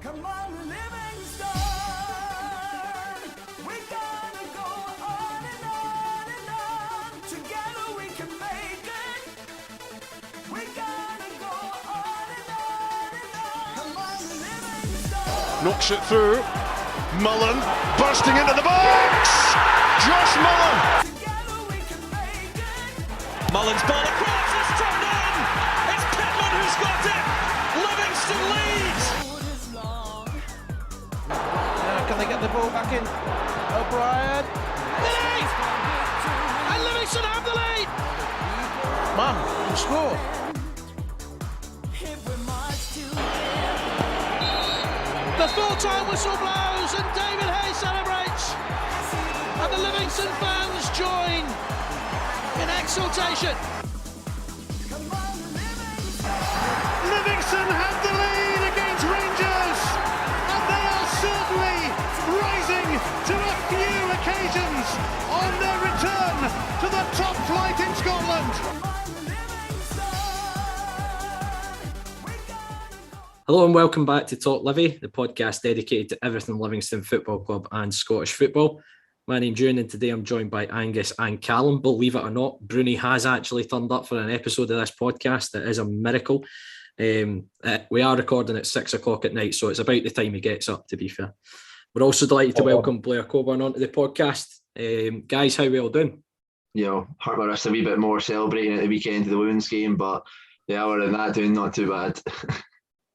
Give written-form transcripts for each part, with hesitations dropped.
Come on, Livingston. We gotta go on and on and on. Together we can make it. We gotta go on and on and on. Come on, Livingston. Knocks it through. Mullen bursting into the box. Josh Mullen. Together we can make it. Mullen's ball across, it's turned in! It's Pittman who's got it! Livingston leads! Can they get the ball back in? O'Brien. Lead! And Livingston have the lead! Man, can score. If we march together. The full-time whistle blows and David Hayes celebrates. And the Livingston fans join in exultation. Come on, Livingston. Livingston have the lead against Rangers, and they are certainly rising to a few occasions on their return to the top flight in Scotland. Come on, Livingston. We gotta go. Hello and welcome back to Talk Livy, the podcast dedicated to everything Livingston Football Club and Scottish football. My name's Euan and today I'm joined by Angus and Callum. Believe it or not, Broonie has actually turned up for an episode of this podcast. It is a miracle. We are recording at 6 o'clock at night, so it's about the time he gets up, to be fair. We're also delighted to welcome Blair Cockburn onto the podcast. Guys, how we all doing? Hurt my wrist a wee bit more celebrating at the weekend of the women's game, but yeah, we're in that doing not too bad.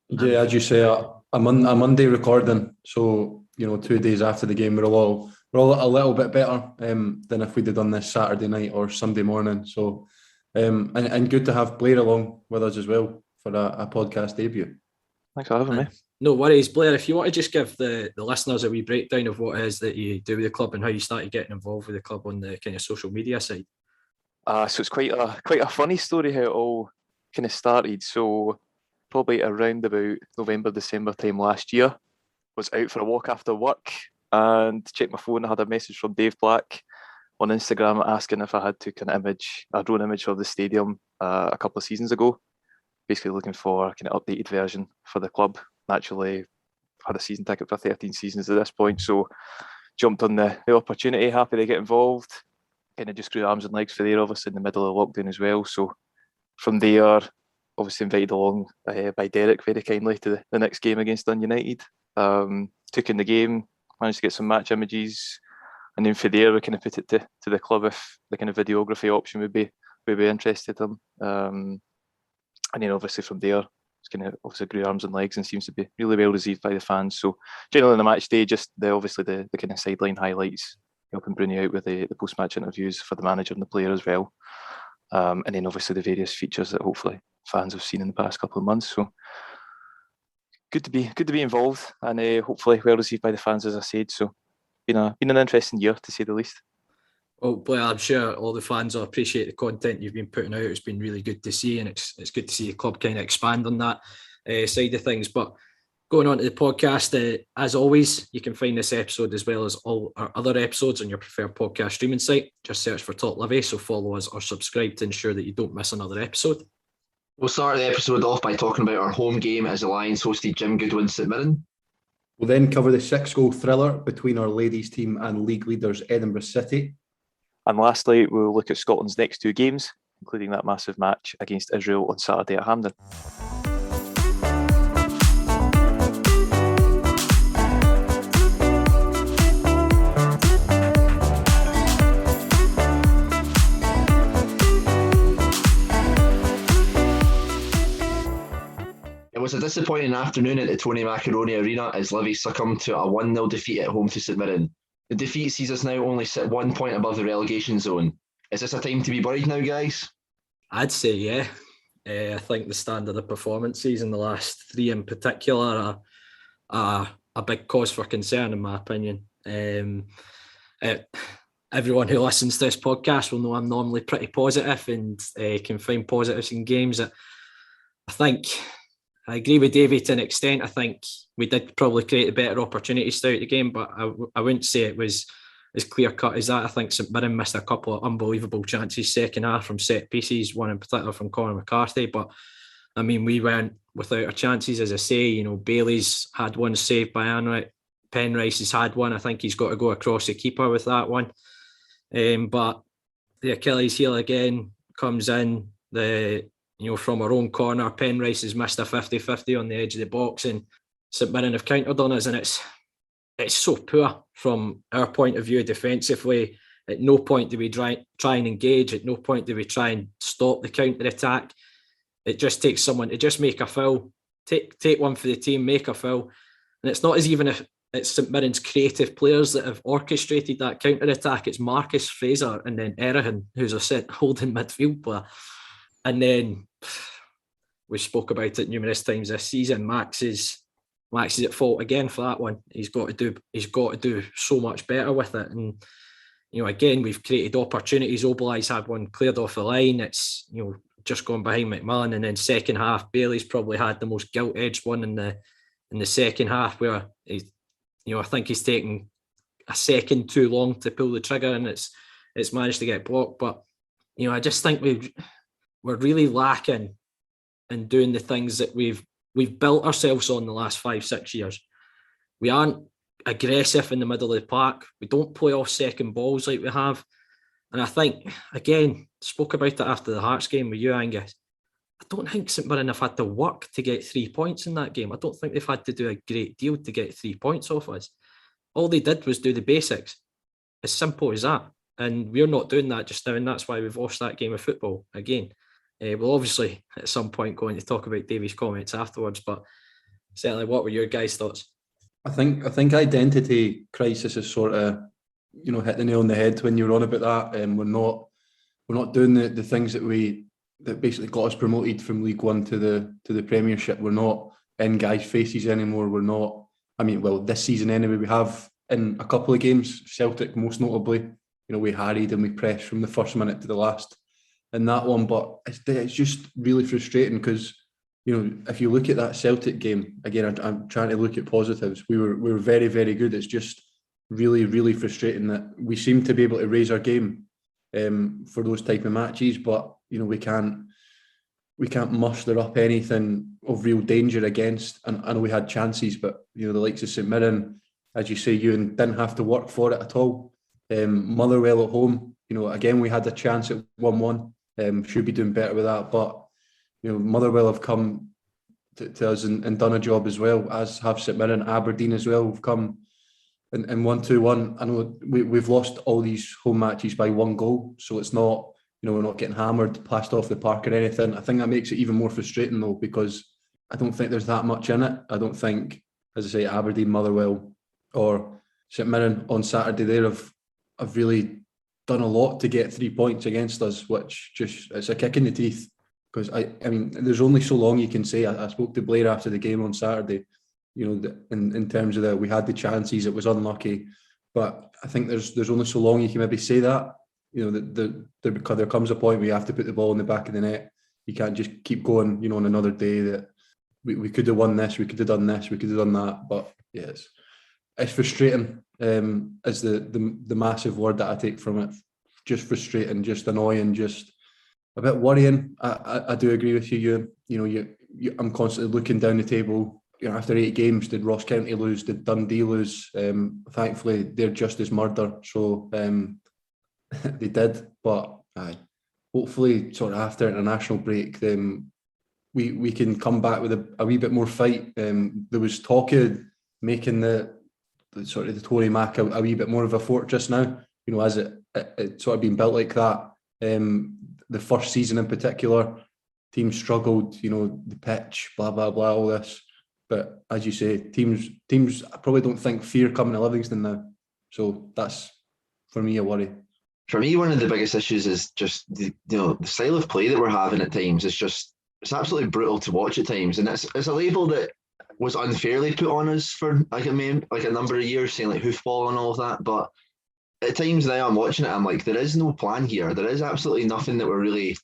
Yeah, as you say, a Monday recording, so 2 days after the game, we're all a little bit better than if we'd have done this Saturday night or Sunday morning. So, and good to have Blair along with us as well for a podcast debut. Thanks for having me. No worries, Blair. If you want to just give the listeners a wee breakdown of what it is that you do with the club and how you started getting involved with the club on the kind of social media side. So it's quite a funny story how it all kind of started. So probably around about November, December time last year, was out for a walk after work and checked my phone. I had a message from Dave Black on Instagram asking if I had took a drone image of the stadium a couple of seasons ago. Basically looking for a kind of updated version for the club. Naturally, had a season ticket for 13 seasons at this point, so jumped on the opportunity, happy to get involved. Kind of just grew arms and legs for there, obviously in the middle of lockdown as well. So from there, obviously invited along by Derek very kindly to the next game against Dun United. Took in the game, managed to get some match images, and then from there we kind of put it to the club if the kind of videography option would be interested in. And then obviously from there, it's kind of obviously grew arms and legs and seems to be really well received by the fans. So generally on the match day, just the kind of sideline highlights, helping Broonie out with the post-match interviews for the manager and the player as well. And then obviously the various features that hopefully fans have seen in the past couple of months. So good to be involved and hopefully well received by the fans, as I said. So been an interesting year to say the least. Well, Blair, I'm sure all the fans will appreciate the content you've been putting out. It's been really good to see, and it's good to see the club kind of expand on that side of things. But going on to the podcast, as always, you can find this episode as well as all our other episodes on your preferred podcast streaming site. Just search for Talk Livy, so follow us or subscribe to ensure that you don't miss another episode. We'll start the episode off by talking about our home game as the Lions hosted Jim Goodwin's St Mirren. We'll then cover the 6-goal thriller between our ladies team and league leaders Edinburgh City. And lastly, we'll look at Scotland's next two games, including that massive match against Israel on Saturday at Hampden. It was a disappointing afternoon at the Tony Macaroni Arena as Livi succumbed to a 1-0 defeat at home to St Mirren. The defeat sees us now only sit 1 point above the relegation zone. Is this a time to be worried now, guys? I'd say, yeah. I think the standard of performances in the last three in particular are a big cause for concern, in my opinion. Everyone who listens to this podcast will know I'm normally pretty positive and can find positives in games. I agree with Davey to an extent. I think we did probably create a better opportunities throughout the game, but I wouldn't say it was as clear-cut as that. I think St Mirren missed a couple of unbelievable chances second half from set pieces, one in particular from Conor McCarthy. But I mean, we weren't without our chances, as I say. You know, Bailey's had one saved by Anright. Penrice has had one. I think he's got to go across the keeper with that one. But the Achilles heel again comes in. From our own corner, Penrice has missed a 50-50 on the edge of the box, and St Mirren have countered on us, and it's so poor from our point of view defensively. At no point do we try and engage. At no point do we try and stop the counter attack. It just takes someone to just make a foul, take one for the team, make a foul, and it's not as even if it's St Mirren's creative players that have orchestrated that counter attack. It's Marcus Fraser and then Errigan, who's a holding midfield player, and then we spoke about it numerous times this season. Max is at fault again for that one. He's got to do so much better with it. And again, we've created opportunities. Obelay's had one cleared off the line. It's just gone behind McMahon, and then second half, Bailey's probably had the most gilt-edged one in the second half, where I think he's taken a second too long to pull the trigger, and it's managed to get blocked. But I just think we're really lacking in doing the things that we've built ourselves on the last 5-6 years. We aren't aggressive in the middle of the park. We don't play off second balls like we have. And I think, again, spoke about it after the Hearts game with you, Angus. I don't think St Mirren have had to work to get 3 points in that game. I don't think they've had to do a great deal to get 3 points off us. All they did was do the basics. As simple as that. And we're not doing that just now, and that's why we've lost that game of football again. We'll obviously at some point going to talk about Davy's comments afterwards, but certainly, what were your guys' thoughts? I think identity crisis is sort of hit the nail on the head when you were on about that. We're not doing the things that basically got us promoted from League One to the Premiership. We're not in guys' faces anymore. We're not. I mean, well, this season anyway, we have in a couple of games, Celtic most notably. We harried and we pressed from the first minute to the last in that one, but it's just really frustrating because if you look at that Celtic game again, I'm trying to look at positives. We were very, very good. It's just really, really frustrating that we seem to be able to raise our game for those type of matches, but we can't muster up anything of real danger against. And I know we had chances, but the likes of St Mirren, as you say, Euan, didn't have to work for it at all. Motherwell at home, again we had a chance at 1-1. Should be doing better with that, but Motherwell have come to us and done a job as well, as have St Mirren. Aberdeen as well have come and 1-2-1. I know we've lost all these home matches by 1 goal, so it's not we're not getting hammered, passed off the park or anything. I think that makes it even more frustrating though, because I don't think there's that much in it. I don't think, as I say, Aberdeen, Motherwell or St Mirren on Saturday there have really done a lot to get 3 points against us, which just, it's a kick in the teeth. Because I mean, there's only so long you can say. I spoke to Blair after the game on Saturday. In terms of we had the chances, it was unlucky, but I think there's only so long you can maybe say that. Because there comes a point where you have to put the ball in the back of the net. You can't just keep going. On another day that we could have won this, we could have done this, we could have done that. But yes, it's frustrating. Is the massive word that I take from it. Just frustrating, just annoying, just a bit worrying. I do agree with you, Euan. I'm constantly looking down the table. After 8 games, did Ross County lose? Did Dundee lose? Thankfully, they're just as murder. So they did. But hopefully, sort of after international break, we can come back with a wee bit more fight. There was talk of making the Tory Mac a wee bit more of a fortress now. As it sort of been built like that. The first season in particular, teams struggled. The pitch, blah blah blah, all this. But as you say, teams I probably don't think fear coming to Livingston now. So that's for me a worry. For me, one of the biggest issues is just the style of play that we're having at times. It's absolutely brutal to watch at times, and it's a label that was unfairly put on us for like a number of years, saying like hoofball and all of that. But at times now I'm watching it, I'm like, there is no plan here. There is absolutely nothing that we're really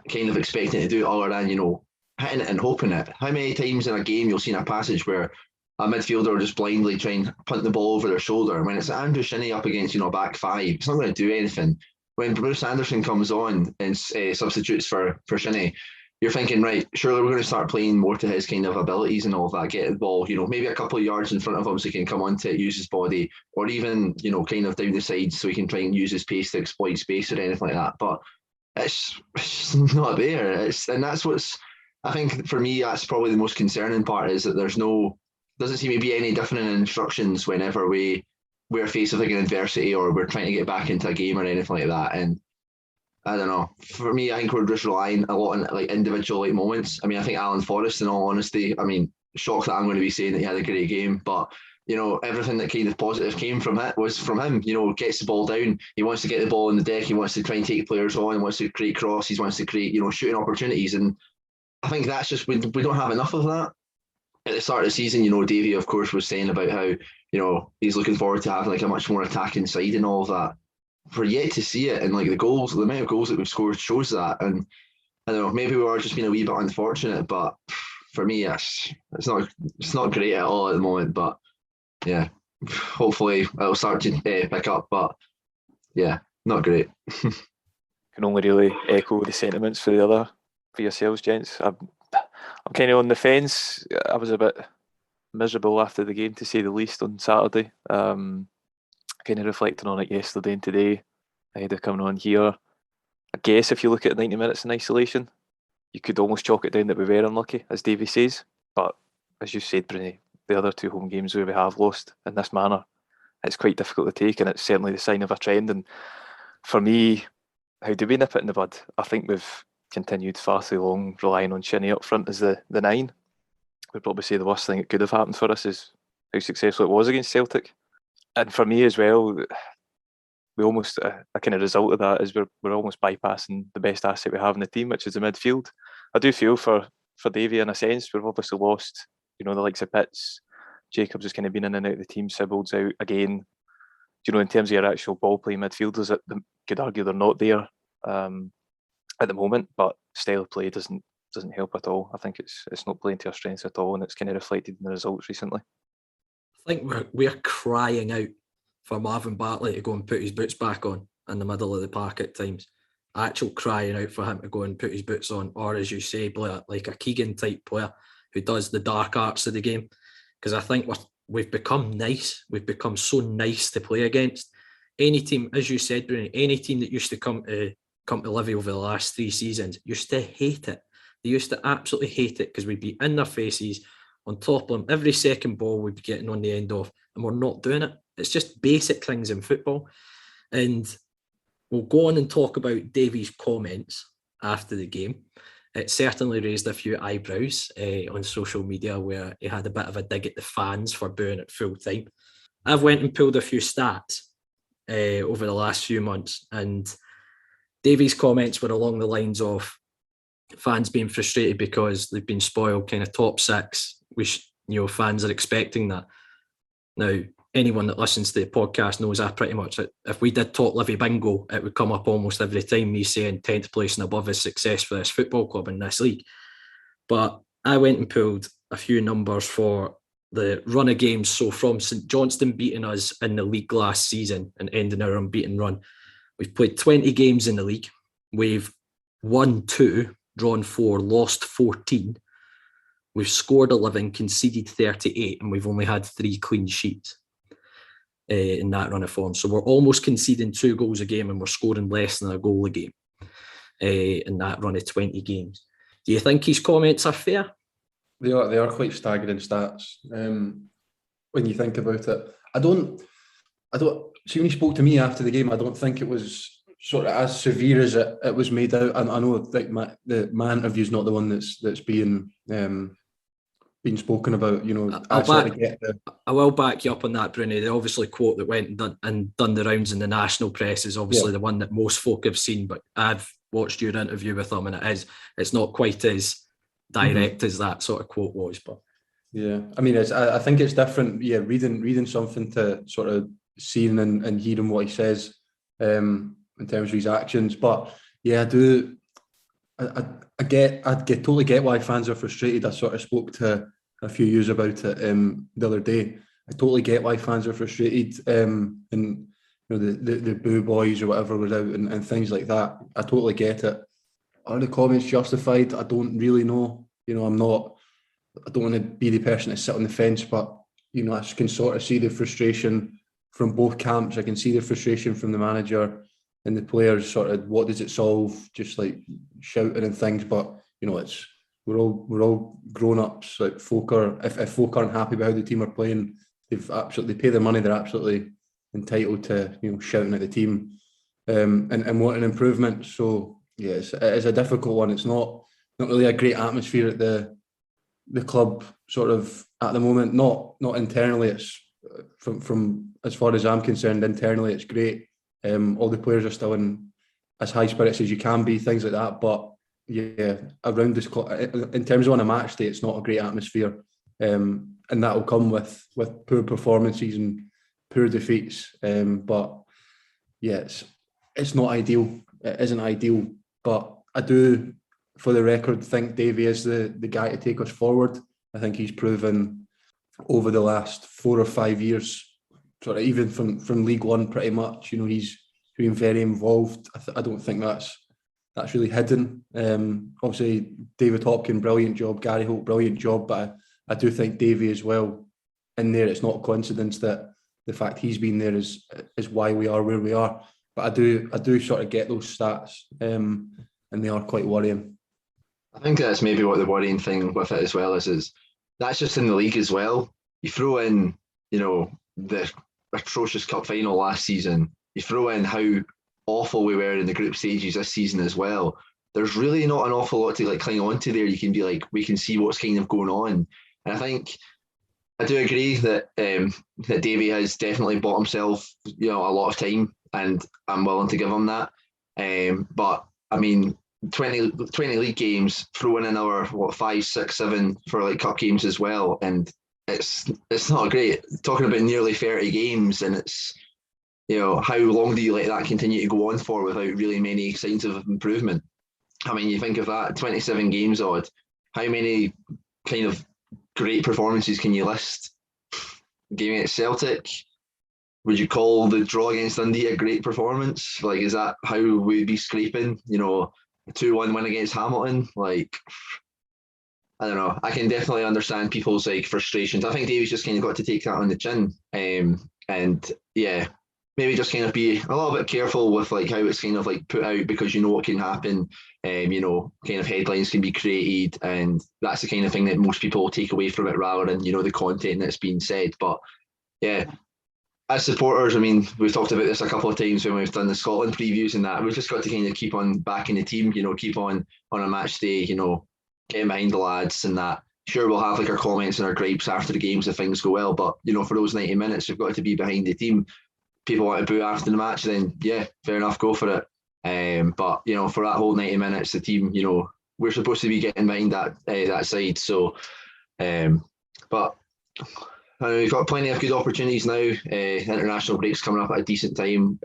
kind of expecting to do other than hitting it and hoping it. How many times in a game you'll see in a passage where a midfielder will just blindly try and punt the ball over their shoulder when it's Andrew Shinnie up against back 5? It's not going to do anything. When Bruce Anderson comes on and substitutes for Shinnie, you're thinking, right, surely we're going to start playing more to his kind of abilities and all of that, get the ball, maybe a couple of yards in front of him so he can come onto it, use his body, or even, kind of down the sides so he can try and use his pace to exploit space or anything like that. But it's just not there. And that's what's, I think for me, that's probably the most concerning part, is that doesn't seem to be any different in instructions whenever we're faced with like an adversity or we're trying to get back into a game or anything like that. And I don't know. For me, I think we're just relying a lot on like individual moments. I mean, I think Alan Forrest, in all honesty, shocked that I'm going to be saying that he had a great game, but everything that kind of positive came from it was from him. Gets the ball down. He wants to get the ball in the deck. He wants to try and take players on. He wants to create crosses. He wants to create, shooting opportunities. And I think that's just, we don't have enough of that. At the start of the season, Davey, of course, was saying about how, he's looking forward to having like a much more attacking side and all of that. We're yet to see it, and like the amount of goals that we've scored shows that. And I don't know, maybe we are just being a wee bit unfortunate, but for me, it's not great at all at the moment. But yeah, hopefully it'll start to pick up. But yeah, not great. Can only really echo the sentiments for yourselves, gents. I'm kind of on the fence. I was a bit miserable after the game, to say the least, on Saturday. Kind of reflecting on it yesterday and today ahead of coming on here. I guess if you look at 90 minutes in isolation, you could almost chalk it down that we were unlucky, as Davey says. But as you said, Bruni, the other 2 home games where we have lost in this manner, it's quite difficult to take, and it's certainly the sign of a trend. And for me, how do we nip it in the bud? I think we've continued far too long relying on Shinnie up front as the 9. We'd probably say the worst thing that could have happened for us is how successful it was against Celtic. And for me as well, we almost, a kind of result of that is we're almost bypassing the best asset we have in the team, which is the midfield. I do feel for Davey in a sense. We've obviously lost, the likes of Pitts. Jacobs has kind of been in and out of the team. Sibbald's out again. In terms of your actual ball playing midfielders, that could argue they're not there at the moment, but style of play doesn't help at all. I think it's not playing to our strengths at all, and it's kind of reflected in the results recently. I think we're crying out for Marvin Bartley to go and put his boots back on in the middle of the park at times. Actual crying out for him to go and put his boots on, or as you say, Blair, like a Keegan type player who does the dark arts of the game. Because I think we've become nice. We've become so nice to play against. Any team, as you said, Bruni, any team that used to come to Livi over the last 3 seasons used to hate it. They used to absolutely hate it because we'd be in their faces, on top of them. Every second ball we'd be getting on the end of, and we're not doing it. It's just basic things in football. And we'll go on and talk about Davies' comments after the game. It certainly raised a few eyebrows on social media, where he had a bit of a dig at the fans for booing at full time. I've went and pulled a few stats over the last few months, and Davies' comments were along the lines of fans being frustrated because they've been spoiled kind of top 6, which fans are expecting that. Now, anyone that listens to the podcast knows I pretty much, if we did top Livi bingo, it would come up almost every time, me saying 10th place and above is success for this football club in this league. But I went and pulled a few numbers for the run of games. So from St Johnstone beating us in the league last season and ending our unbeaten run, we've played 20 games in the league. We've won 2, drawn 4, lost 14. We've scored 11, conceded 38, and we've only had 3 clean sheets in that run of form. So we're almost conceding 2 goals a game, and we're scoring less than a goal a game in that run of 20 games. Do you think his comments are fair? They are quite staggering stats when you think about it. I don't. See, when he spoke to me after the game, I don't think it was sort of as severe as it was made out. I know like my interview is not the one that's being spoken about. I will back you up on that, Bruni. The obviously quote that went and done the rounds in the national press is obviously the one that most folk have seen. But I've watched your interview with him, and it's not quite as direct as that sort of quote was. But yeah, I mean, I think it's different. Yeah, reading something to sort of seeing and hearing what he says in terms of his actions. But yeah, I totally get why fans are frustrated. I sort of spoke to a few years about it the other day. I totally get why fans are frustrated, and the boo boys or whatever was out and things like that. I totally get it. are the comments justified? I don't really know. You know, I don't want to be the person to sit on the fence, but, you know, I can sort of see the frustration from both camps. I can see the frustration from the manager and the players, sort of, what does it solve? Just like shouting and things. But, you know, we're all grown-ups. Like, folk are, if folk aren't happy with how the team are playing, they pay their money, they're absolutely entitled to, you know, shouting at the team and wanting improvement. So yeah, it's a difficult one. It's not really a great atmosphere at the club sort of at the moment. Not internally. It's from as far as I'm concerned, internally it's great. All the players are still in as high spirits as you can be, things like that. But yeah, around this club, in terms of on a match day, it's not a great atmosphere, and that will come with poor performances and poor defeats. But yeah, it's not ideal. It isn't ideal. But I do, for the record, think Davy is the guy to take us forward. I think he's proven over the last 4 or 5 years, sort of even from League One, pretty much. You know, he's been very involved. I don't think that's really hidden. Obviously, David Hopkin, brilliant job. Gary Holt, brilliant job. But I do think Davy as well in there. It's not a coincidence that the fact he's been there is why we are where we are. But I do sort of get those stats, and they are quite worrying. I think that's maybe what the worrying thing with it as well is that's just in the league as well. You throw in, you know, the atrocious cup final last season. You throw in how awful we were in the group stages this season as well. There's really not an awful lot to like cling on to there. You can be like, we can see what's kind of going on. And I think I do agree that that Davy has definitely bought himself, you know, a lot of time, and I'm willing to give him that. But I mean, 20 league games, throw in another 5, 6, 7 for like cup games as well, and it's not great. Talking about nearly 30 games, and it's, you know, how long do you let that continue to go on for without really many signs of improvement? I mean, you think of that, 27 games odd. How many kind of great performances can you list? Game against Celtic, would you call the draw against Dundee a great performance? Like, is that how we'd be scraping? You know, a 2-1 win against Hamilton? Like, I don't know. I can definitely understand people's like frustrations. I think Davy's just kind of got to take that on the chin. And yeah, maybe just kind of be a little bit careful with like how it's kind of like put out, because you know what can happen. You know, kind of headlines can be created, and that's the kind of thing that most people will take away from it rather than, you know, the content that's being said. But yeah, as supporters, I mean, we've talked about this a couple of times when we've done the Scotland previews and that. We've just got to kind of keep on backing the team, you know, keep on a match day, you know, getting behind the lads and that. Sure, we'll have like our comments and our gripes after the games if things go well, but, you know, for those 90 minutes, we've got to be behind the team. People want to boo after the match, then yeah, fair enough, go for it. But, you know, for that whole 90 minutes, the team, you know, we're supposed to be getting behind that side. So, but we've got plenty of good opportunities now. International breaks coming up at a decent time.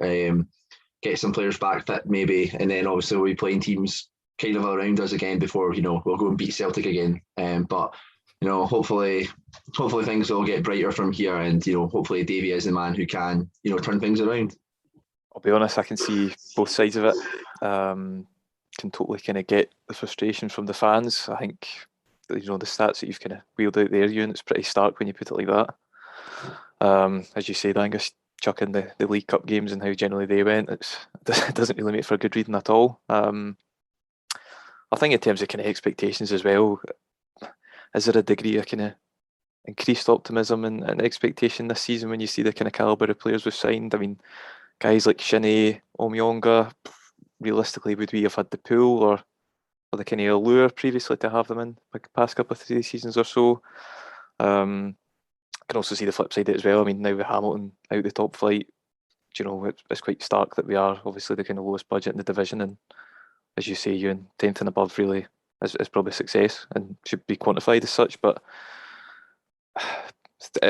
Get some players back fit maybe, and then obviously we'll be playing teams kind of around us again before, you know, we'll go and beat Celtic again. But, you know, hopefully things will get brighter from here, and, you know, hopefully Davy is the man who can, you know, turn things around. I'll be honest, I can see both sides of it. Can totally kind of get the frustration from the fans. I think, you know, the stats that you've kind of wheeled out there, Euan, it's pretty stark when you put it like that. As you said, Angus, chuck in the League Cup games and how generally they went, it doesn't really make for good reading at all. I think in terms of kind of expectations as well, is there a degree of kind of increased optimism and expectation this season when you see the kind of calibre of players we've signed? I mean, guys like Shinnie, Omyonga, realistically, would we have had the pool or the kind of allure previously to have them in the past couple of 3 seasons or so? I can also see the flip side of it as well. I mean, now with Hamilton out the top flight, you know, it's quite stark that we are obviously the kind of lowest budget in the division, and as you say, Euan, 10th and above really is probably success and should be quantified as such. But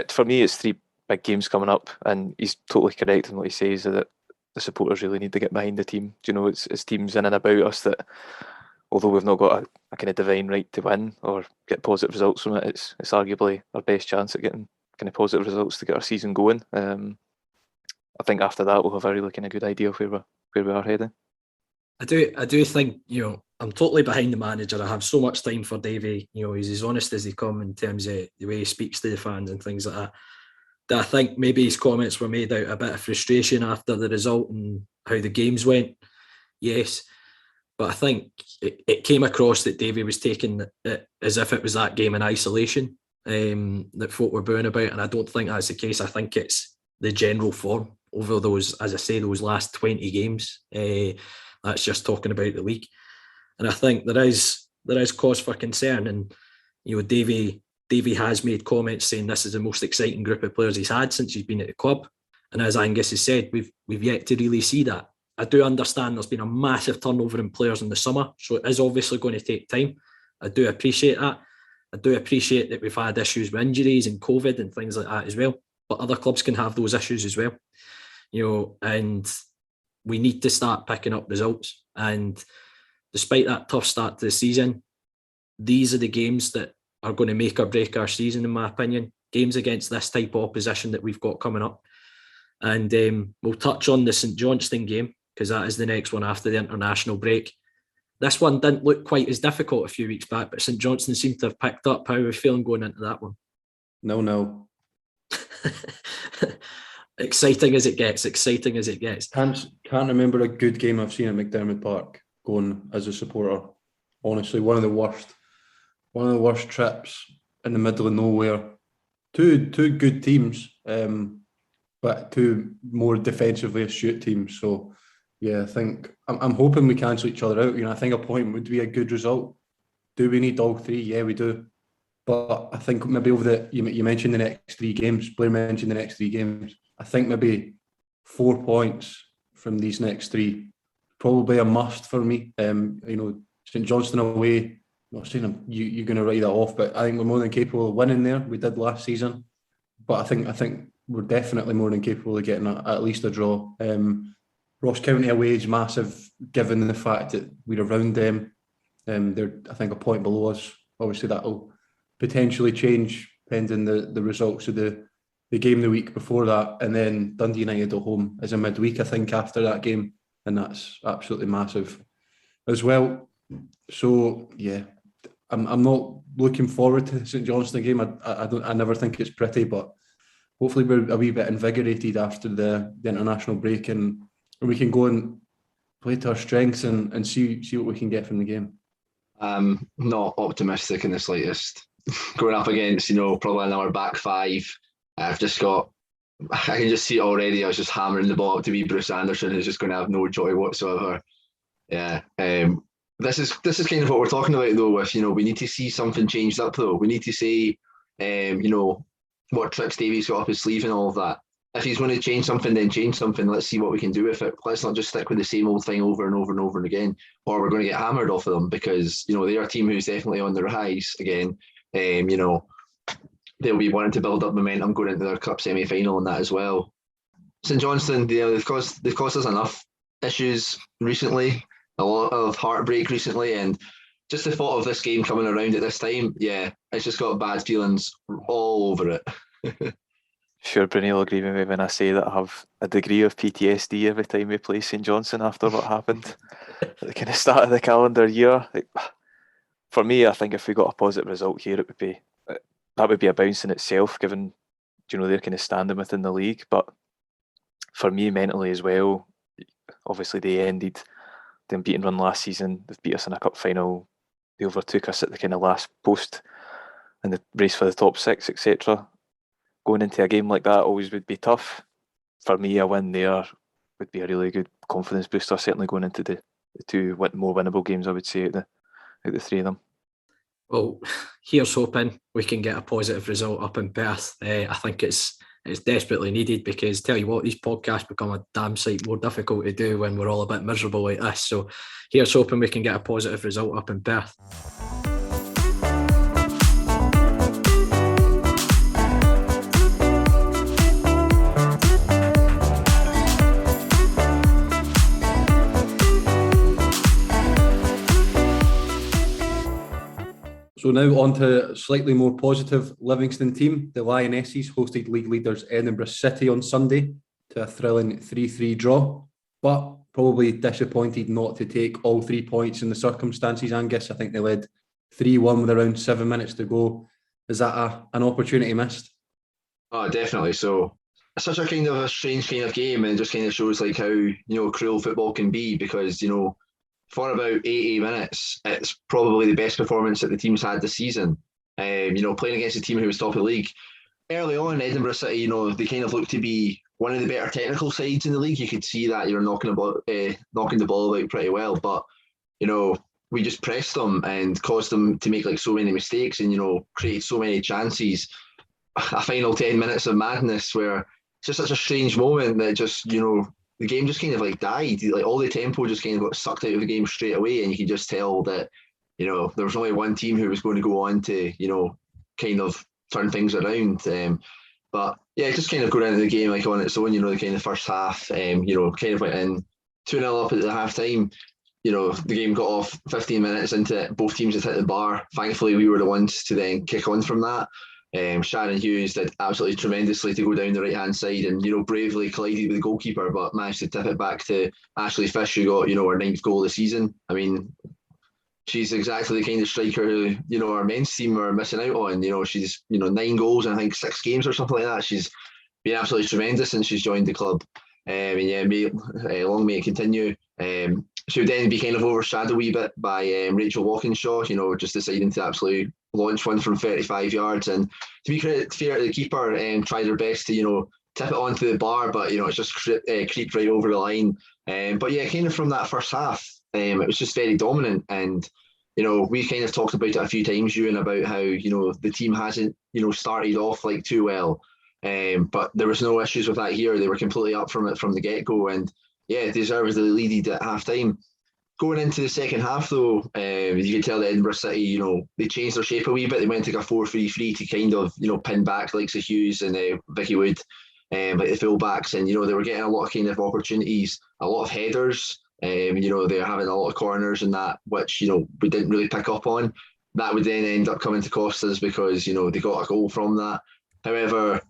for me, it's 3 big games coming up, and he's totally correct in what he says, that the supporters really need to get behind the team. You know, it's teams in and about us that, although we've not got a kind of divine right to win or get positive results from it, it's arguably our best chance at getting kind of positive results to get our season going. I think after that we'll have a really kind of good idea of where we are heading. I do think, I'm totally behind the manager. I have so much time for Davey. He's as honest as he come in terms of the way he speaks to the fans and things like that. I think maybe his comments were made out of a bit of frustration after the result and how the games went. Yes. But I think it came across that Davey was taking it as if it was that game in isolation that folk were booing about. And I don't think that's the case. I think it's the general form over those, as I say, those last 20 games. That's just talking about the league. And I think there is cause for concern. And, Davey has made comments saying this is the most exciting group of players he's had since he's been at the club. And as Angus has said, we've yet to really see that. I do understand there's been a massive turnover in players in the summer, so it is obviously going to take time. I do appreciate that. I do appreciate that we've had issues with injuries and COVID and things like that as well. But other clubs can have those issues as well. And we need to start picking up results. And despite that tough start to the season, these are the games that are going to make or break our season, in my opinion. Games against this type of opposition that we've got coming up. And we'll touch on the St Johnstone game, because that is the next one after the international break. This one didn't look quite as difficult a few weeks back, but St Johnstone seemed to have picked up. How are we feeling going into that one? No. Exciting as it gets. Can't remember a good game I've seen at McDermott Park going as a supporter. Honestly, one of the worst trips in the middle of nowhere. Two good teams, but two more defensively astute teams. So, yeah, I think I'm hoping we cancel each other out. I think a point would be a good result. Do we need all three? Yeah, we do. But I think maybe over you mentioned the next three games. Blair mentioned the next three games. I think maybe 4 points from these next three, probably a must for me. St Johnstone away. Not saying you're going to write that off, but I think we're more than capable of winning there. We did last season, but I think we're definitely more than capable of getting at least a draw. Ross County away is massive, given the fact that we're around them. They're, I think, a point below us. Obviously, that'll potentially change pending the results of the game the week before that, and then Dundee United at home is a midweek, I think, after that game, and that's absolutely massive as well. So yeah, I'm not looking forward to the St Johnstone game. I never think it's pretty, but hopefully we're a wee bit invigorated after the international break, and we can go and play to our strengths and see what we can get from the game. Not optimistic in the slightest. Going up against, probably another back five. I can just see it already. I was just hammering the ball up to be Bruce Anderson, who's just going to have no joy whatsoever. Yeah. This is kind of what we're talking about though. With we need to see something changed up though. We need to see, what tricks Davies got up his sleeve and all of that. If he's going to change something, then change something. Let's see what we can do with it. Let's not just stick with the same old thing over and over and over and again, or we're going to get hammered off of them, because they're a team who's definitely on the rise again. They'll be wanting to build up momentum going into their cup semi-final and that as well. St Johnstone, they've caused us enough issues recently, a lot of heartbreak recently, and just the thought of this game coming around at this time, yeah, it's just got bad feelings all over it. Sure, Broonie will agree with me when I say that I have a degree of PTSD every time we play St Johnstone after what happened at the kind of start of the calendar year. For me, I think if we got a positive result here, that would be a bounce in itself, given they're kind of standing within the league. But for me, mentally as well, obviously they ended the unbeaten run last season. They've beat us in a cup final. They overtook us at the kind of last post in the race for the top six, etc. Going into a game like that always would be tough. For me, a win there would be a really good confidence booster, certainly going into the two more winnable games, I would say, out the three of them. Well, here's hoping we can get a positive result up in Perth. I think it's desperately needed, because tell you what, these podcasts become a damn sight more difficult to do when we're all a bit miserable like this. So here's hoping we can get a positive result up in Perth. So now on to a slightly more positive Livingston team. The Lionesses hosted league leaders Edinburgh City on Sunday to a thrilling 3-3 draw. But probably disappointed not to take all 3 points in the circumstances, Angus. I think they led 3-1 with around 7 minutes to go. Is that an opportunity missed? Oh, definitely. So it's such a kind of a strange kind of game, and just kind of shows like how cruel football can be, because for about 80 minutes it's probably the best performance that the team's had this season. Playing against a team who was top of the league. Early on, Edinburgh City, they kind of looked to be one of the better technical sides in the league. You could see that you're knocking the ball about pretty well, but we just pressed them and caused them to make like so many mistakes, and create so many chances. A final 10 minutes of madness where it's just such a strange moment that just the game just kind of like died. Like all the tempo just kind of got sucked out of the game straight away, and you can just tell that there was only one team who was going to go on to kind of turn things around. But yeah, just kind of going into the game like on its own. The kind of first half, kind of went in 2-0 up at the half time. The game got off 15 minutes into it. Both teams had hit the bar. Thankfully, we were the ones to then kick on from that. Sharon Hughes did absolutely tremendously to go down the right hand side and bravely collided with the goalkeeper, but managed to tip it back to Ashley Fish, who got her 9th goal of the season. I mean, she's exactly the kind of striker who our men's team are missing out on. She's 9 goals in I think 6 games or something like that. She's been absolutely tremendous since she's joined the club. And yeah, long may it continue. She would then be kind of overshadowed a wee bit by Rachel Walkinshaw, just deciding to absolutely launch one from 35 yards. And to be fair to the keeper, tried her best to, tip it onto the bar, but, it's just creeped right over the line. But yeah, kind of from that first half, it was just very dominant. And, we kind of talked about it a few times, Euan, about how, the team hasn't, started off like too well. But there was no issues with that here. They were completely up from it from the get-go, and yeah, deservedly leaded at half time. Going into the second half though, you could tell that Edinburgh City, they changed their shape a wee bit. They went to a 4-3-3 to kind of pin back like Hughes and Vicky Wood, like the full-backs, and they were getting a lot of kind of opportunities, a lot of headers. They're having a lot of corners and that, which we didn't really pick up on. That would then end up coming to cost us because they got a goal from that. However,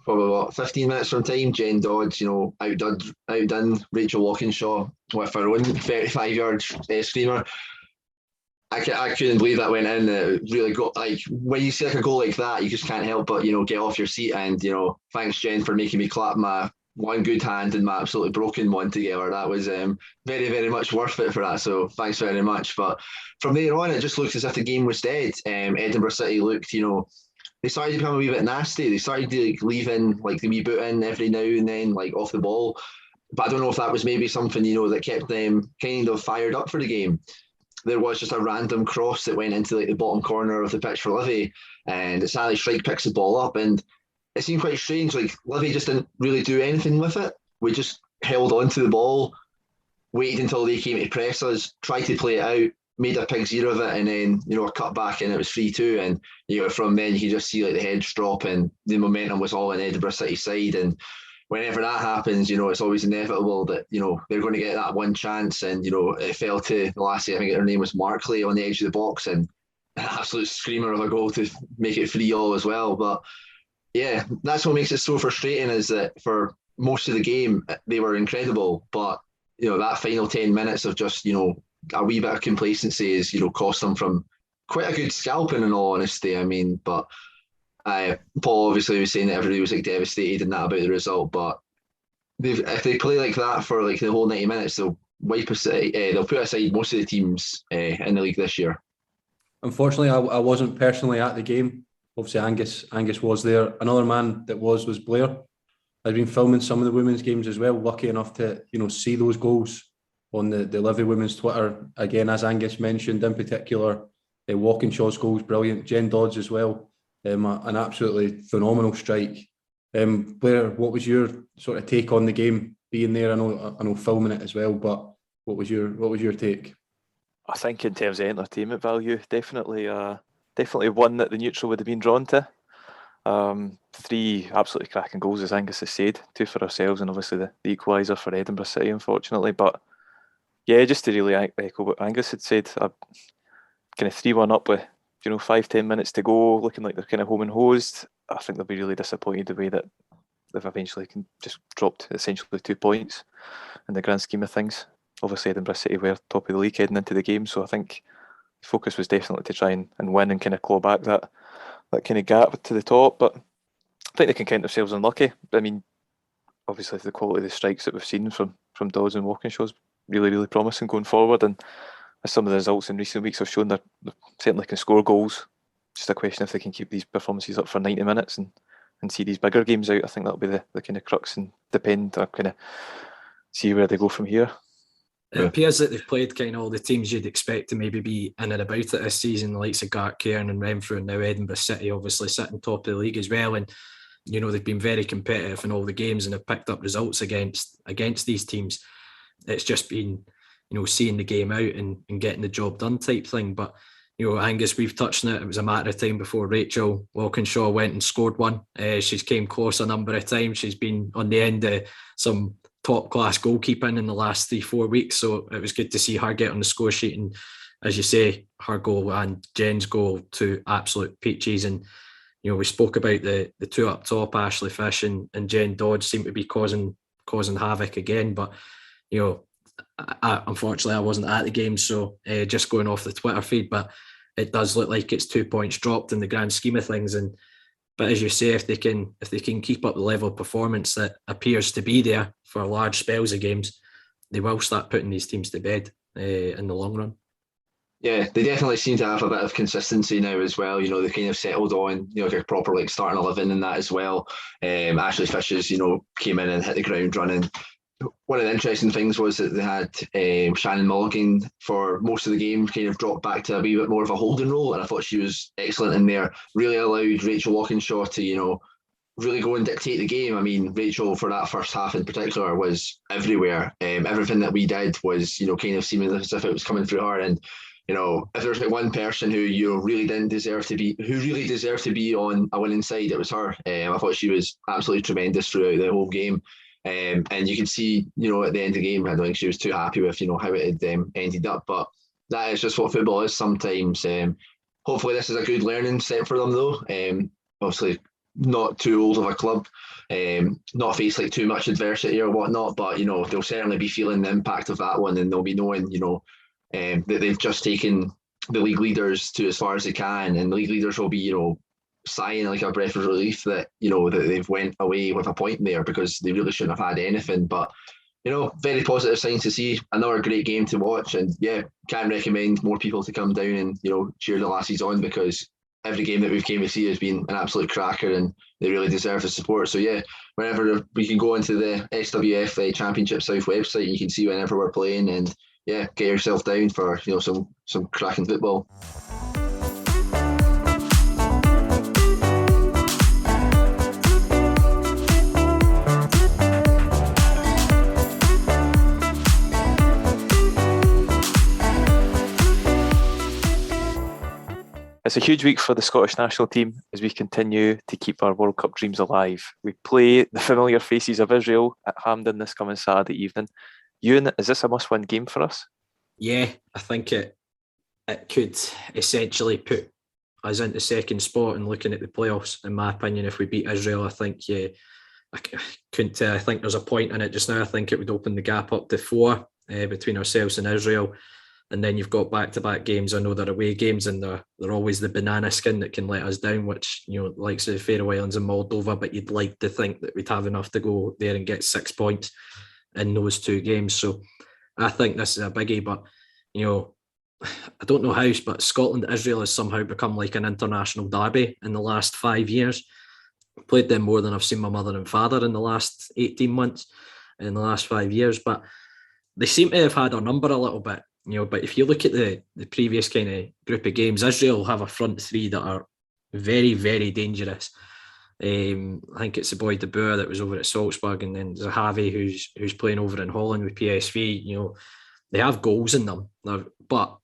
probably 15 minutes from time, Jen Dodds, outdone Rachel Walkinshaw with her own 35-yard screamer. I couldn't believe that went in. It really got like when you see like a goal like that, you just can't help but get off your seat. And thanks Jen for making me clap my one good hand and my absolutely broken one together. That was very, very much worth it for that. So thanks very much. But from there on, it just looked as if the game was dead. Edinburgh City looked, they started to become a wee bit nasty. They started to leave in like the wee boot in every now and then, like off the ball. But I don't know if that was maybe something, that kept them kind of fired up for the game. There was just a random cross that went into like the bottom corner of the pitch for Livi, and Sally Shrike picks the ball up, and it seemed quite strange. Like Livi just didn't really do anything with it. We just held on to the ball, waited until they came to press us, tried to play it out, made a pig's ear of it, and then a cut back, and it was 3-2. And from then you could just see like the heads drop, and the momentum was all on Edinburgh City side. And whenever that happens, it's always inevitable that they're going to get that one chance. And it fell to the lassie, I think her name was Markley, on the edge of the box, and an absolute screamer of a goal to make it 3-3 as well. But yeah, that's what makes it so frustrating, is that for most of the game they were incredible, but that final 10 minutes of just a wee bit of complacency is cost them from quite a good scalping, in all honesty. I mean, but Paul obviously was saying that everybody was like devastated and that about the result, but if they play like that for like the whole 90 minutes, they'll wipe aside, they'll put aside most of the teams in the league this year. Unfortunately, I wasn't personally at the game. Obviously, Angus was there. Another man that was Blair. I've been filming some of the women's games as well. Lucky enough to see those goals on the Livi women's Twitter. Again, as Angus mentioned, in particular, Walkinshaw's goals brilliant. Jen Dodds as well, an absolutely phenomenal strike. Blair, what was your sort of take on the game being there? I know filming it as well, but what was your take? I think in terms of entertainment value, definitely one that the neutral would have been drawn to. 3 absolutely cracking goals, as Angus has said, 2 for ourselves and obviously the equaliser for Edinburgh City, unfortunately. But yeah, just to really echo what Angus had said, kind of 3-1 up with 5-10 minutes to go, looking like they're kind of home and hosed. I think they'll be really disappointed the way that they've eventually just dropped essentially 2 points in the grand scheme of things. Obviously, Edinburgh City were top of the league heading into the game, so I think the focus was definitely to try and win and kind of claw back that kind of gap to the top. But I think they can count themselves unlucky. I mean, obviously, the quality of the strikes that we've seen from Dawes and Walkinshaw is really, really promising going forward. And as some of the results in recent weeks have shown, they certainly can score goals. Just a question if they can keep these performances up for 90 minutes and see these bigger games out. I think that'll be the kind of crux and depend or kind of see where they go from here. It appears that they've played kind of all the teams you'd expect to maybe be in and about it this season, the likes of Gartcairn and Renfrew, and now Edinburgh City obviously sitting top of the league as well. And you know, they've been very competitive in all the games and have picked up results against these teams. It's just been, you know, seeing the game out and getting the job done type thing. But you know, Angus, we've touched on it. It was a matter of time before Rachel Walkinshaw went and scored one. She's came close a number of times. She's been on the end of some top-class goalkeeping in the last 3-4 weeks. So it was good to see her get on the score sheet. And as you say, her goal and Jen's goal, two absolute peaches. And, you know, we spoke about the two up top, Ashley Fish and Jen Dodge, seem to be causing havoc again. But, you know, unfortunately, I wasn't at the game, so just going off the Twitter feed, but it does look like it's 2 points dropped in the grand scheme of things. But as you say, if they can keep up the level of performance that appears to be there for large spells of games, they will start putting these teams to bed in the long run. Yeah, they definitely seem to have a bit of consistency now as well. You know, they kind of settled on, you know, like a proper like starting 11 in that as well. Ashley Fishes, you know, came in and hit the ground running. One of the interesting things was that they had Shannon Mulligan for most of the game kind of dropped back to a wee bit more of a holding role, and I thought she was excellent in there. Really allowed Rachel Walkinshaw to, you know, really go and dictate the game. I mean, Rachel for that first half in particular was everywhere. Everything that we did was, you know, kind of seeming as if it was coming through her. And you know, if there's like one person who you know really deserved to be on a winning side, it was her. I thought she was absolutely tremendous throughout the whole game. And you can see, you know, at the end of the game, I don't think she was too happy with, you know, how it had ended up. But that is just what football is sometimes. Hopefully this is a good learning step for them though. Obviously not too old of a club, not face like too much adversity or whatnot, but, you know, they'll certainly be feeling the impact of that one, and they'll be knowing, you know, that they've just taken the league leaders to as far as they can, and the league leaders will be, you know, sighing like a breath of relief that, you know, that they've went away with a point there, because they really shouldn't have had anything. But, you know, very positive signs to see. Another great game to watch, and yeah, can recommend more people to come down and, you know, cheer the lassies on, because every game that we've came to see has been an absolute cracker and they really deserve the support. So yeah, whenever we can go into the SWF Championship South website, you can see whenever we're playing, and yeah, get yourself down for, you know, some cracking football. It's a huge week for the Scottish national team as we continue to keep our World Cup dreams alive. We play the familiar faces of Israel at Hampden this coming Saturday evening. Euan, is this a must-win game for us? Yeah, I think it could essentially put us into second spot and looking at the playoffs, in my opinion. If we beat Israel, I think, yeah, I think there's a point in it just now. I think it would open the gap up to 4 between ourselves and Israel. And then you've got back-to-back games. I know they're away games, and they're always the banana skin that can let us down, which, you know, likes the Faroe Islands and Moldova, but you'd like to think that we'd have enough to go there and get 6 points in those 2 games. So I think this is a biggie, but, you know, I don't know how, but Scotland-Israel has somehow become like an international derby in the last 5 years. Played them more than I've seen my mother and father in the last 18 months, in the last 5 years, but they seem to have had our number a little bit. You know, but if you look at the previous kind of group of games, Israel have a front 3 that are very, very dangerous. I think it's the boy De Boer that was over at Salzburg, and then Zahavi who's playing over in Holland with PSV. You know, they have goals in them, but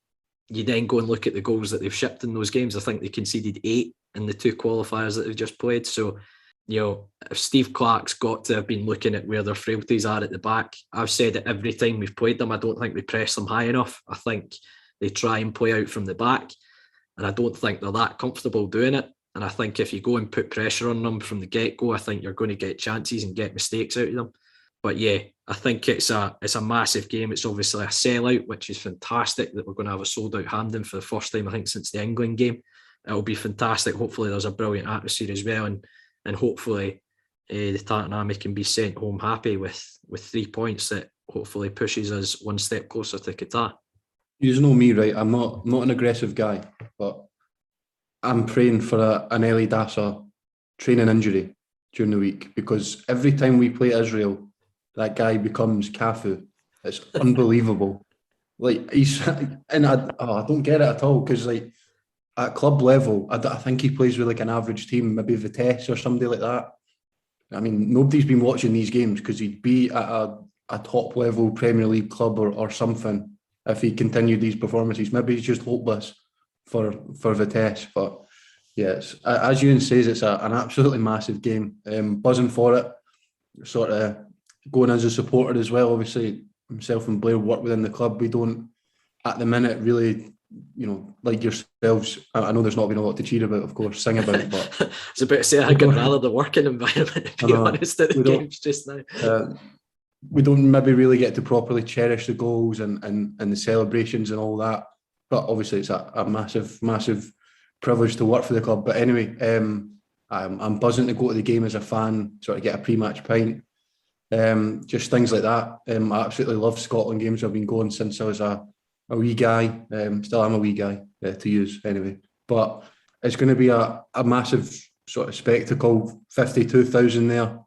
you then go and look at the goals that they've shipped in those games. I think they conceded 8 in the 2 qualifiers that they've just played. So, you know, if Steve Clarke's got to have been looking at where their frailties are at the back. I've said it every time we've played them. I don't think we press them high enough. I think they try and play out from the back, and I don't think they're that comfortable doing it. And I think if you go and put pressure on them from the get-go, I think you're going to get chances and get mistakes out of them. But yeah, I think it's a massive game. It's obviously a sellout, which is fantastic that we're going to have a sold-out Hampden for the first time, I think, since the England game. It'll be fantastic. Hopefully there's a brilliant atmosphere as well, and hopefully the Tartan Army can be sent home happy with 3 points that hopefully pushes us one step closer to Qatar. You know me, right? I'm not an aggressive guy, but I'm praying for an Eli Dassa training injury during the week, because every time we play Israel, that guy becomes Cafu. It's unbelievable. Like, he's, and I don't get it at all, because like at club level, I think he plays with like an average team, maybe Vitesse or somebody like that. I mean, nobody's been watching these games, because he'd be at a top level Premier League club or something if he continued these performances. Maybe he's just hopeless for Vitesse. But yes, as Euan says, it's an absolutely massive game. Buzzing for it, sort of going as a supporter as well. Obviously, himself and Blair work within the club. We don't, at the minute, really, like yourselves, I know there's not been a lot to cheer about, of course, sing about, but I was about to say, I think I'd rather the working environment, to be honest, at the games just now. We don't maybe really get to properly cherish the goals and the celebrations and all that. But obviously, it's a massive, massive privilege to work for the club. But anyway, I'm buzzing to go to the game as a fan, sort of get a pre-match pint. Just things like that. I absolutely love Scotland games. I've been going since I was a wee guy. Still am a wee guy, to use anyway. But it's going to be a massive sort of spectacle. 52,000 there.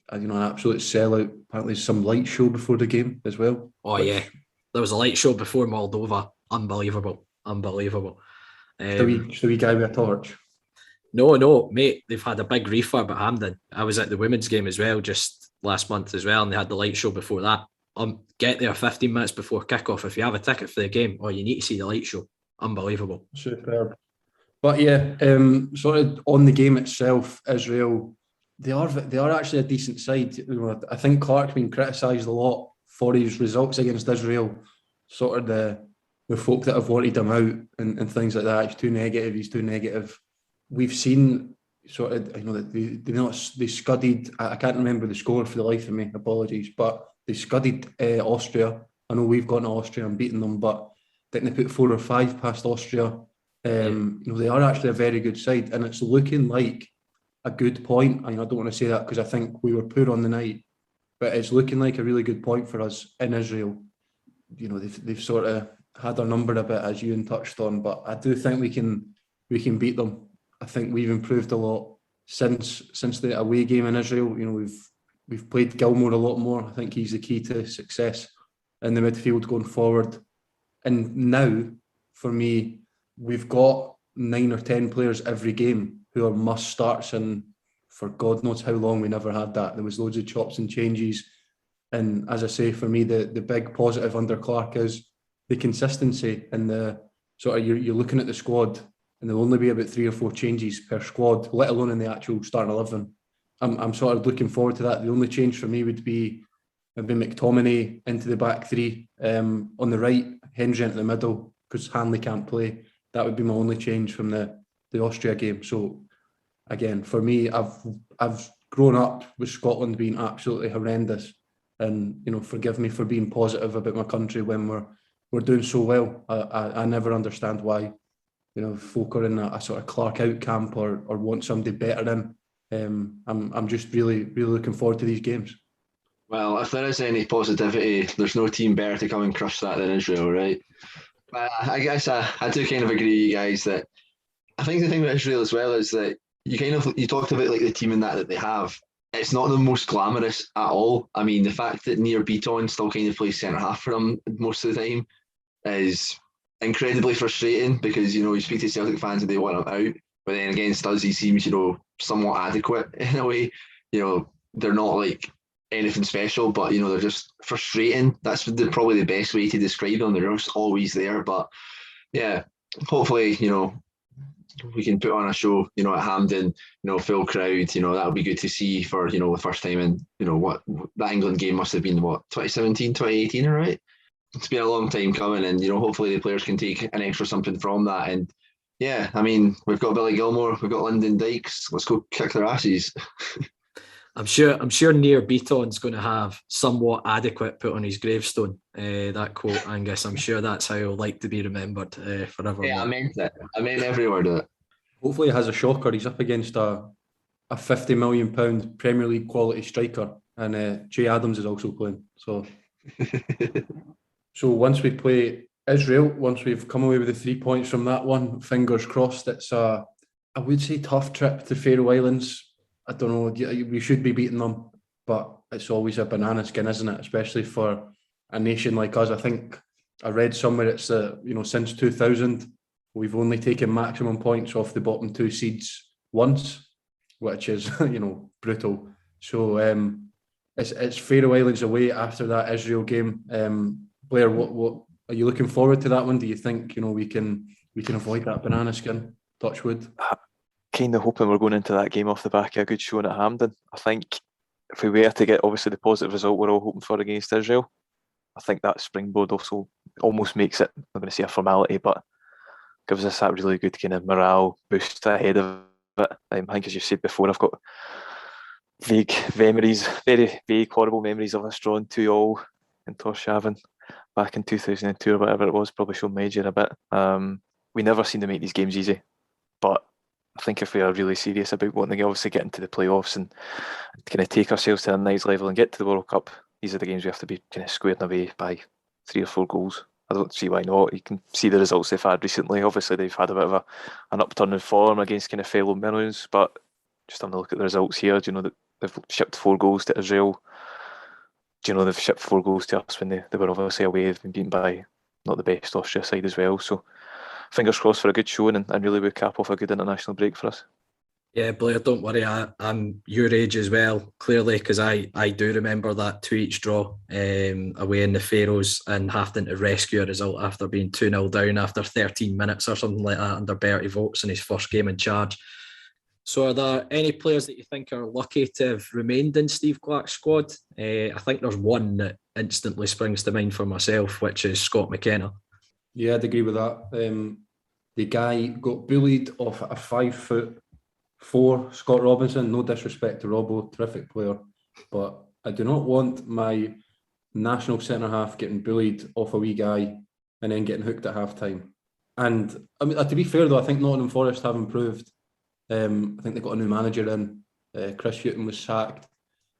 An absolute sellout. Apparently there's some light show before the game as well. Oh yeah, there was a light show before Moldova. Unbelievable. Just a wee guy with a torch. No, mate. They've had a big refurb at Hampden. I was at the women's game as well, just last month as well, and they had the light show before that. Get there 15 minutes before kickoff if you have a ticket for the game, or you need to see the light show. Unbelievable. Superb. But yeah, sort of on the game itself, Israel, they are actually a decent side. I think Clark's been criticised a lot for his results against Israel. Sort of the folk that have wanted him out and things like that. He's too negative. We've seen sort of, that they scudded. I can't remember the score for the life of me. Apologies, but they scudded Austria. I know we've gone to Austria and beaten them, but didn't they put 4 or 5 past Austria? They are actually a very good side, and it's looking like a good point. I don't want to say that because I think we were poor on the night, but it's looking like a really good point for us in Israel. They've sort of had our number a bit, as Euan touched on, but I do think we can beat them. I think we've improved a lot since the away game in Israel. We've played Gilmore a lot more. I think he's the key to success in the midfield going forward. And now, for me, we've got 9 or 10 players every game who are must starts, and for God knows how long we never had that. There was loads of chops and changes. And as I say, for me, the big positive under Clark is the consistency and the sort of you're looking at the squad, and there'll only be about 3 or 4 changes per squad, let alone in the actual starting 11. I'm sort of looking forward to that. The only change for me would be maybe McTominay into the back 3 on the right, Hendry into the middle, because Hanley can't play. That would be my only change from the Austria game. So again, for me, I've grown up with Scotland being absolutely horrendous, and forgive me for being positive about my country when we're doing so well. I never understand why folk are in a sort of Clark out camp or want somebody better in. I'm just really, really looking forward to these games. Well, if there is any positivity, there's no team better to come and crush that than Israel, right? But I guess I do kind of agree with you guys that I think the thing with Israel as well is that you talked about like the team and that they have. It's not the most glamorous at all. I mean, the fact that Nir Beaton still kind of plays centre half for them most of the time is incredibly frustrating, because you speak to Celtic fans and they want him out, but then against us he seems somewhat adequate in a way. They're not like anything special, but they're just frustrating. That's probably the best way to describe them. They're just always there. But yeah, hopefully we can put on a show at Hampden, full crowd. That'll be good to see for the first time in what that England game must have been, 2017 2018, right? It's been a long time coming, and hopefully the players can take an extra something from that. And Yeah, I mean, we've got Billy Gilmore, we've got Lyndon Dykes. Let's go kick their asses. I'm sure Near Beaton's going to have somewhat adequate put on his gravestone. That quote, Angus. I'm sure that's how he'll like to be remembered forever. Yeah, I mate. meant it. I meant every word of it. Hopefully, he has a shocker. He's up against a £50 million Premier League quality striker, and Jay Adams is also playing. So once we play Israel, once we've come away with the 3 points from that one, fingers crossed, it's I would say tough trip to Faroe Islands. I don't know, we should be beating them, but it's always a banana skin, isn't it? Especially for a nation like us. I think I read somewhere it's since 2000 we've only taken maximum points off the bottom two seeds once, which is brutal. So it's Faroe Islands away after that Israel game. Blair, what are you looking forward to that one? Do you think we can avoid that banana skin? Touch wood. Kind of hoping we're going into that game off the back of a good showing at Hampden. I think if we were to get obviously the positive result we're all hoping for against Israel, I think that springboard also almost makes it, I'm not going to say a formality, but gives us that really good kind of morale boost ahead of it. I think, as you said before, I've got vague memories, very vague, horrible memories of us drawing 2-2 in Tórshavn back in 2002 or whatever it was, probably shown my age a bit. We never seem to make these games easy, but I think if we are really serious about wanting to obviously get into the playoffs and kind of take ourselves to a nice level and get to the World Cup, these are the games we have to be kind of squaring away by 3 or 4 goals. I don't see why not. You can see the results they've had recently. Obviously, they've had a bit of an upturn in form against kind of fellow minnows, but just having a look at the results here, that they've shipped 4 goals to Israel. They've shipped 4 goals to us when they were obviously away. They've been beaten by not the best Austria side as well. So fingers crossed for a good showing and really will cap off a good international break for us. Yeah, Blair, don't worry. I'm your age as well, clearly, because I do remember that 2-2 draw away in the Faroes and having to rescue a result after being 2-0 down after 13 minutes or something like that under Bertie Vogts in his first game in charge. So are there any players that you think are lucky to have remained in Steve Clarke's squad? I think there's one that instantly springs to mind for myself, which is Scott McKenna. Yeah, I'd agree with that. The guy got bullied off a 5'4" Scott Robinson. No disrespect to Robbo, terrific player, but I do not want my national centre half getting bullied off a wee guy and then getting hooked at half time. And I mean, to be fair though, I think Nottingham Forest have improved. I think they got a new manager in. Chris Hughton was sacked.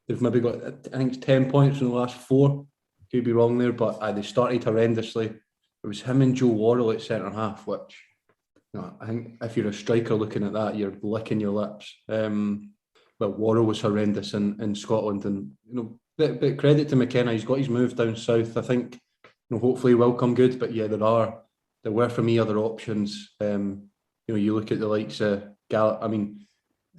They've maybe got, I think, 10 points in the last 4. Could be wrong there, but they started horrendously. It was him and Joe Worrell at centre half, which I think if you're a striker looking at that, you're licking your lips. But Worrell was horrendous in Scotland, and bit credit to McKenna. He's got his move down south. I think hopefully he will come good. But yeah, there were for me other options. You look at the likes of Gallagher. I mean,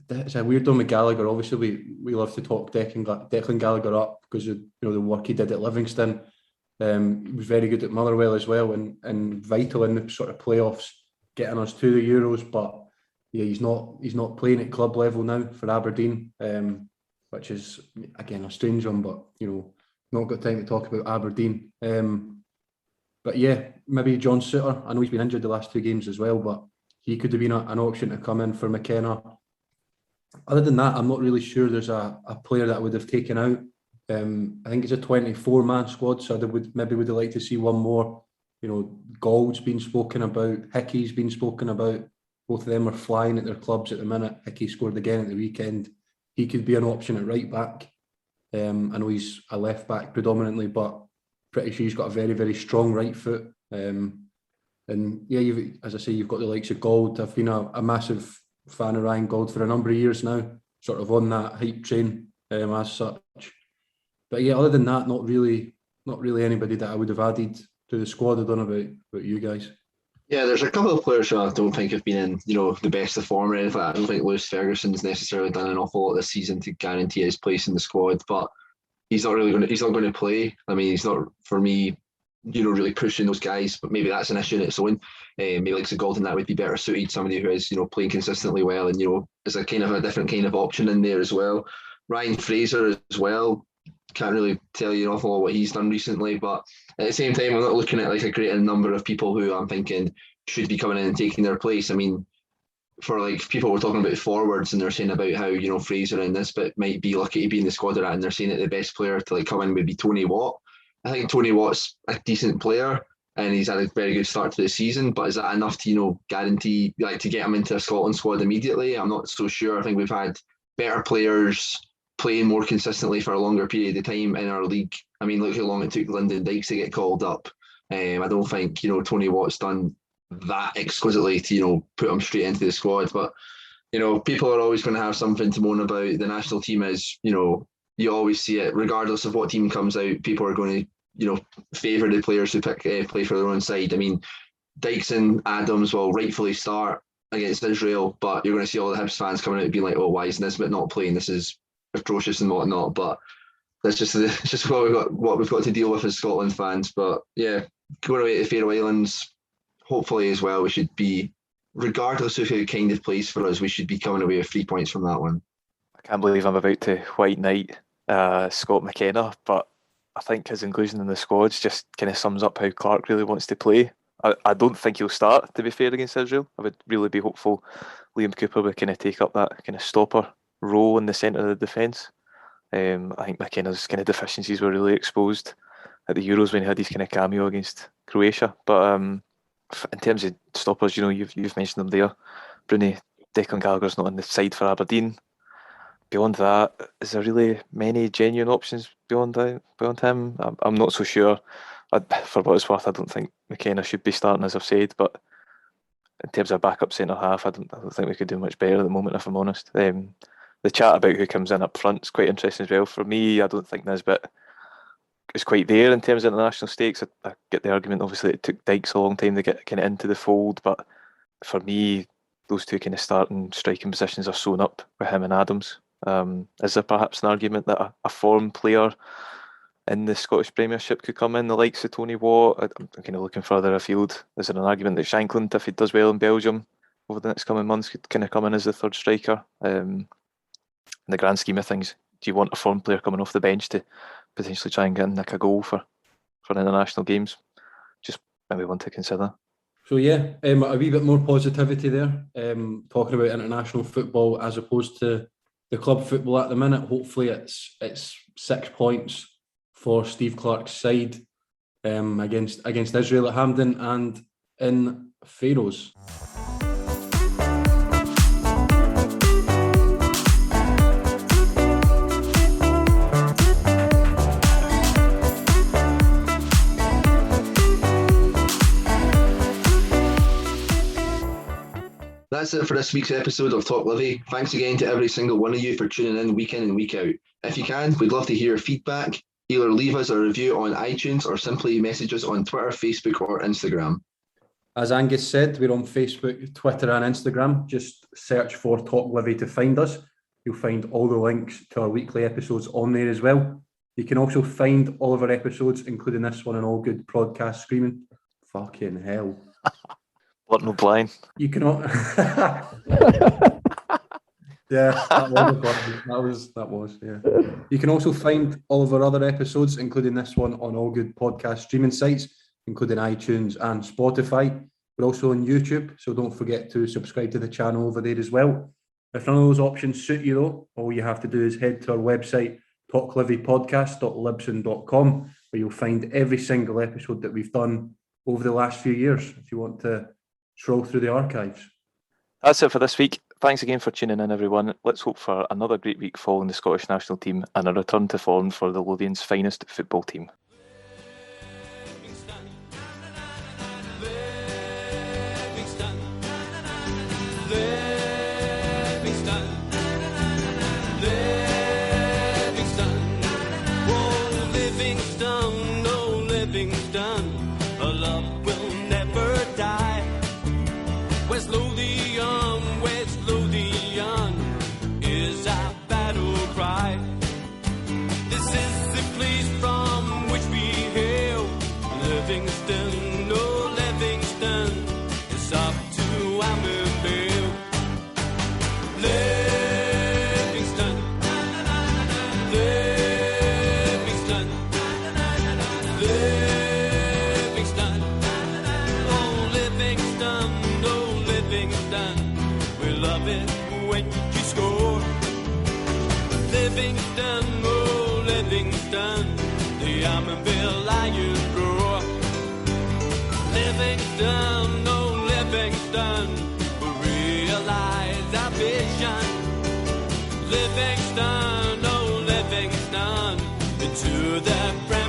it's a weird one with Gallagher. Obviously, we love to talk Declan Gallagher up because of the work he did at Livingston. He was very good at Motherwell as well, and vital in the sort of playoffs, getting us to the Euros. But yeah, he's not playing at club level now for Aberdeen, which is again a strange one. But not got time to talk about Aberdeen. But yeah, maybe John Souttar. I know he's been injured the last 2 games as well, but he could have been an option to come in for McKenna. Other than that, I'm not really sure there's a player that I would have taken out. I think it's a 24-man squad, so I would have liked to see one more. Gould's been spoken about, Hickey's been spoken about. Both of them are flying at their clubs at the minute. Hickey scored again at the weekend. He could be an option at right back. I know he's a left back predominantly, but pretty sure he's got a very, very strong right foot. And yeah, as I say, you've got the likes of Gould. I've been a massive fan of Ryan Gould for a number of years now, sort of on that hype train as such. But yeah, other than that, not really anybody that I would have added to the squad. I don't know about you guys. Yeah, there's a couple of players who I don't think have been in, the best of form or anything like that. I don't think Lewis Ferguson's necessarily done an awful lot this season to guarantee his place in the squad, but he's not going to play. I mean, he's not, for me, really pushing those guys, but maybe that's an issue in its own. Maybe like Golden, that would be better suited, somebody who is, playing consistently well and, is a kind of a different kind of option in there as well. Ryan Fraser as well. Can't really tell you an awful lot what he's done recently, but at the same time, I'm not looking at like a great number of people who I'm thinking should be coming in and taking their place. I mean, for like people were talking about forwards and they're saying about how, you know, Fraser and this bit might be lucky to be in the squad and they're saying that the best player to like come in would be Tony Watt. I think Tony Watt's a decent player and he's had a very good start to the season, but is that enough to, you know, guarantee like to get him into a Scotland squad immediately? I'm not so sure. I think we've had better players playing more consistently for a longer period of time in our league. I mean, look how long it took Lyndon Dykes to get called up. I don't think, you know, Tony Watt's done that exquisitely to, you know, put him straight into the squad. But, you know, people are always going to have something to moan about. The national team is, you know, you always see it, regardless of what team comes out, people are going to, you know, favour the players who play for their own side. I mean, Dykes and Adams will rightfully start against Israel, but you're going to see all the Hibs fans coming out and being like, oh, why is Nisbet not playing? This is atrocious and whatnot. But that's just what we've got to deal with as Scotland fans. But yeah, going away to the Faroe Islands, hopefully as well, we should be, regardless of who kind of plays for us, we should be coming away with 3 points from that one. I can't believe I'm about to white knight Scott McKenna, but I think his inclusion in the squads just kind of sums up how Clark really wants to play. I don't think he'll start, to be fair, against Israel. I would really be hopeful Liam Cooper would kind of take up that kind of stopper role in the centre of the defence. I think McKenna's kind of deficiencies were really exposed at the Euros when he had his kind of cameo against Croatia. But in terms of stoppers, you know, you've mentioned them there. Broonie, Declan Gallagher's not on the side for Aberdeen. Beyond that, is there really many genuine options beyond him? I'm not so sure. For what it's worth, I don't think McKenna should be starting, as I've said. But in terms of backup centre half, I don't think we could do much better at the moment, if I'm honest. The chat about who comes in up front is quite interesting as well. For me, I don't think Nisbet is quite there in terms of international stakes. I get the argument, obviously, it took Dykes a long time to get kind of into the fold, but for me, those two kind of starting striking positions are sewn up with him and Adams. Is there perhaps an argument that a form player in the Scottish Premiership could come in, the likes of Tony Watt? I'm kind of looking further afield. Is there an argument that Shankland, if he does well in Belgium over the next coming months, could kind of come in as the third striker? In the grand scheme of things, do you want a form player coming off the bench to potentially try and nick a goal for international games? Just maybe one to consider. So yeah, a wee bit more positivity there, talking about international football as opposed to the club football at the minute. Hopefully it's 6 points for Steve Clarke's side against Israel at Hampden and in Faroes. That's it for this week's episode of Talk Livi. Thanks again to every single one of you for tuning in week in and week out. If you can, we'd love to hear your feedback. Either leave us a review on iTunes or simply message us on Twitter, Facebook or Instagram. As Angus said, we're on Facebook, Twitter and Instagram. Just search for Talk Livi to find us. You'll find all the links to our weekly episodes on there as well. You can also find all of our episodes, including this one, on all good podcast streaming. Fucking hell. What no blind. You cannot. Yeah, that was. Yeah. You can also find all of our other episodes, including this one, on all good podcast streaming sites, including iTunes and Spotify. We're also on YouTube, so don't forget to subscribe to the channel over there as well. If none of those options suit you though, all you have to do is head to our website, talklivipodcast.libsyn.com, where you'll find every single episode that we've done over the last few years, if you want to stroll through the archives. That's it for this week. Thanks again for tuning in, everyone. Let's hope for another great week following the Scottish national team and a return to form for the Lothian's finest football team. This is the place from which lions roar. Livingston, oh Livingston, we realize our vision. Livingston, oh Livingston, into the brand